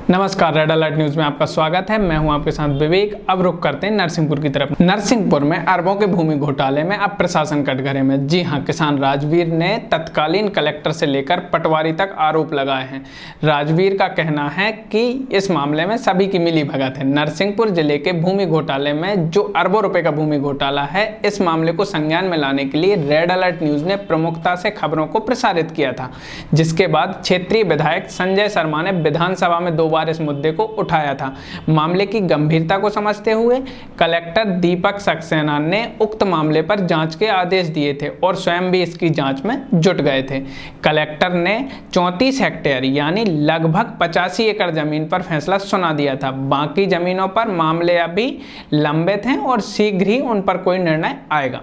नमस्कार, red alert news में आपका स्वागत है। मैं हूं आपके साथ विवेक। अब रुक करते हैं नरसिंहपुर की तरफ। नरसिंहपुर में अरबों के भूमि घोटाले में अब प्रशासन कटघरे में। जी हां, किसान राजवीर ने तत्कालीन कलेक्टर से लेकर पटवारी तक आरोप लगाए हैं। राजवीर का कहना है कि इस मामले में सभी की मिलीभगत है। नरसिंहपुर जिले के भूमि घोटाले में जो अरबों रुपए का भूमि घोटाला है, इस मामले को संज्ञान में लाने के लिए रेड अलर्ट न्यूज ने प्रमुखता से खबरों को प्रसारित किया था, जिसके बाद क्षेत्रीय विधायक संजय शर्मा ने विधानसभा में 2 बार इस मुद्दे को उठाया था। मामले की गंभीरता को समझते हुए कलेक्टर दीपक सक्सेना ने उक्त मामले पर जांच के आदेश दिए थे और स्वयं भी इसकी जांच में जुट गए थे। कलेक्टर ने 34 हेक्टेयर यानी लगभग 85 एकड़ जमीन पर फैसला सुना दिया था। बाकी जमीनों पर मामले अभी लंबित हैं और शीघ्र ही उन पर कोई निर्णय आएगा।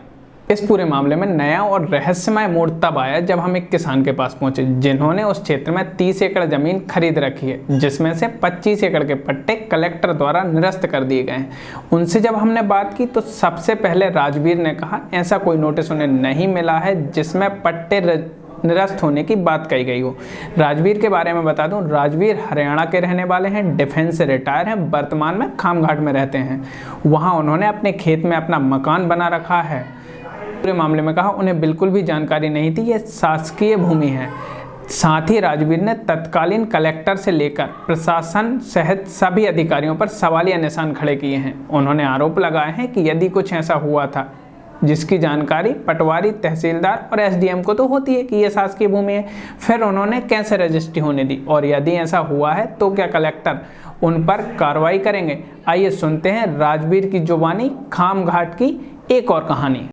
इस पूरे मामले में नया और रहस्यमय मोड़ तब आया जब हम एक किसान के पास पहुंचे, जिन्होंने उस क्षेत्र में 30 एकड़ जमीन खरीद रखी है, जिसमें से 25 एकड़ के पट्टे कलेक्टर द्वारा निरस्त कर दिए गए हैं। उनसे जब हमने बात की तो सबसे पहले राजवीर ने कहा ऐसा कोई नोटिस उन्हें नहीं मिला है जिसमें पट्टे निरस्त होने की बात कही गई हो। राजवीर के बारे में बता दूं, राजवीर हरियाणा के रहने वाले हैं, डिफेंस से रिटायर हैं, वर्तमान में खामघाट में रहते हैं। वहाँ उन्होंने अपने खेत में अपना मकान बना रखा है। पूरे मामले में कहा उन्हें बिल्कुल भी जानकारी नहीं थी, ये शासकीय भूमि है। साथ ही राजवीर ने तत्कालीन कलेक्टर से लेकर प्रशासन सहित सभी अधिकारियों पर सवालिया निशान खड़े किए हैं। उन्होंने आरोप लगाए हैं कि यदि कुछ ऐसा हुआ था जिसकी जानकारी पटवारी, तहसीलदार और एसडीएम को तो होती है कि ये शासकीय भूमि है, फिर उन्होंने कैसे रजिस्ट्री होने दी, और यदि ऐसा हुआ है तो क्या कलेक्टर उन पर कार्रवाई करेंगे। आइए सुनते हैं राजवीर की जुबानी खामघाट की एक और कहानी।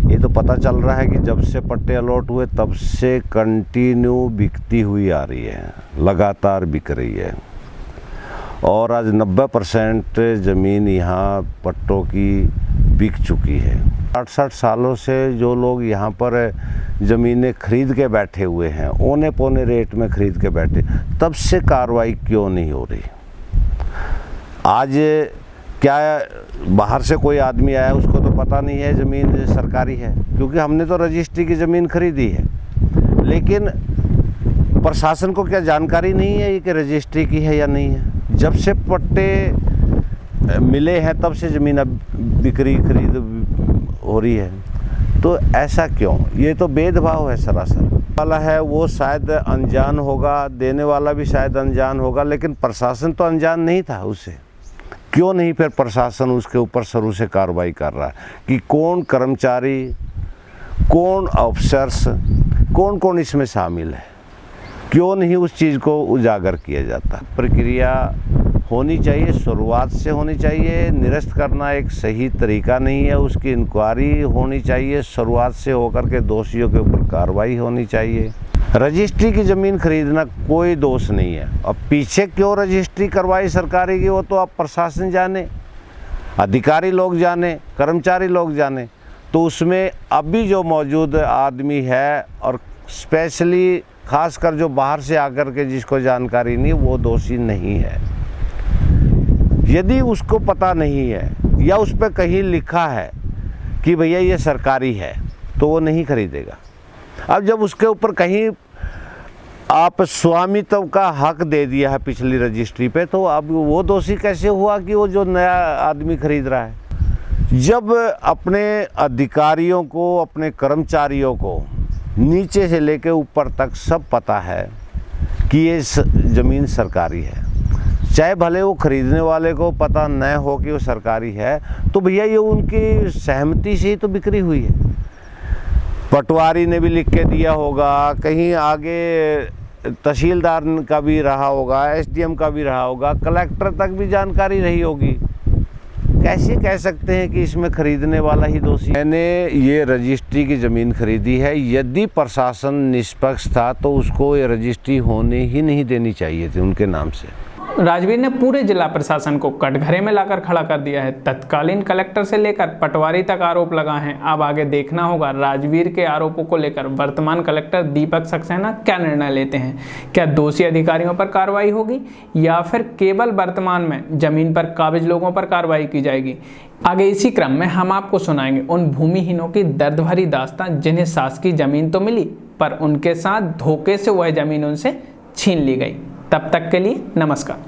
ये तो पता चल रहा है कि जब से पट्टे अलॉट हुए तब से कंटिन्यू बिकती हुई आ रही है, लगातार बिक रही है और आज 90% ज़मीन यहाँ पट्टों की बिक चुकी है। 60 सालों से जो लोग यहाँ पर ज़मीनें खरीद के बैठे हुए हैं, औने पौने रेट में खरीद के बैठे, तब से कार्रवाई क्यों नहीं हो रही। आज क्या बाहर से कोई आदमी आया, उसको तो पता नहीं है ज़मीन सरकारी है, क्योंकि हमने तो रजिस्ट्री की ज़मीन खरीदी है, लेकिन प्रशासन को क्या जानकारी नहीं है कि रजिस्ट्री की है या नहीं है। जब से पट्टे मिले हैं तब से ज़मीन अब बिक्री खरीद हो रही है, तो ऐसा क्यों। ये तो भेदभाव है सरासर। वाला है वो शायद अनजान होगा, देने वाला भी शायद अनजान होगा, लेकिन प्रशासन तो अनजान नहीं था उससे। क्यों नहीं फिर प्रशासन उसके ऊपर शुरू से कार्रवाई कर रहा है कि कौन कर्मचारी, कौन अफसर्स, कौन कौन इसमें शामिल है, क्यों नहीं उस चीज़ को उजागर किया जाता। प्रक्रिया होनी चाहिए, शुरुआत से होनी चाहिए। निरस्त करना एक सही तरीका नहीं है, उसकी इंक्वायरी होनी चाहिए, शुरुआत से होकर के दोषियों के ऊपर कार्रवाई होनी चाहिए। रजिस्ट्री की ज़मीन खरीदना कोई दोष नहीं है। अब पीछे क्यों रजिस्ट्री करवाई सरकारी की, वो तो अब प्रशासन जाने, अधिकारी लोग जाने, कर्मचारी लोग जाने। तो उसमें अभी जो मौजूद आदमी है और स्पेशली खासकर जो बाहर से आकर के जिसको जानकारी नहीं, वो दोषी नहीं है। यदि उसको पता नहीं है या उस पर कहीं लिखा है कि भैया ये सरकारी है, तो वो नहीं खरीदेगा। अब जब उसके ऊपर कहीं आप स्वामित्व का हक दे दिया है पिछली रजिस्ट्री पे, तो अब वो दोषी कैसे हुआ कि वो जो नया आदमी खरीद रहा है। जब अपने अधिकारियों को, अपने कर्मचारियों को नीचे से लेके ऊपर तक सब पता है कि ये ज़मीन सरकारी है, चाहे भले वो खरीदने वाले को पता न हो कि वो सरकारी है, तो भैया ये उनकी सहमति से ही तो बिक्री हुई है। पटवारी ने भी लिख के दिया होगा, कहीं आगे तहसीलदार का भी रहा होगा, एसडीएम का भी रहा होगा, कलेक्टर तक भी जानकारी रही होगी। कैसे कह सकते हैं कि इसमें खरीदने वाला ही दोषी। मैंने ये रजिस्ट्री की ज़मीन खरीदी है, यदि प्रशासन निष्पक्ष था तो उसको ये रजिस्ट्री होने ही नहीं देनी चाहिए थी उनके नाम से। राजवीर ने पूरे जिला प्रशासन को कटघरे में लाकर खड़ा कर दिया है। तत्कालीन कलेक्टर से लेकर पटवारी तक आरोप लगाए हैं। अब आगे देखना होगा राजवीर के आरोपों को लेकर वर्तमान कलेक्टर दीपक सक्सेना क्या निर्णय लेते हैं। क्या दोषी अधिकारियों पर कार्रवाई होगी या फिर केवल वर्तमान में जमीन पर काबिज लोगों पर कार्रवाई की जाएगी। आगे इसी क्रम में हम आपको सुनाएंगे उन भूमिहीनों की दर्द भरी दास्तां जिन्हें शासकीय जमीन तो मिली, पर उनके साथ धोखे से वह जमीन उनसे छीन ली गई। तब तक के लिए नमस्कार।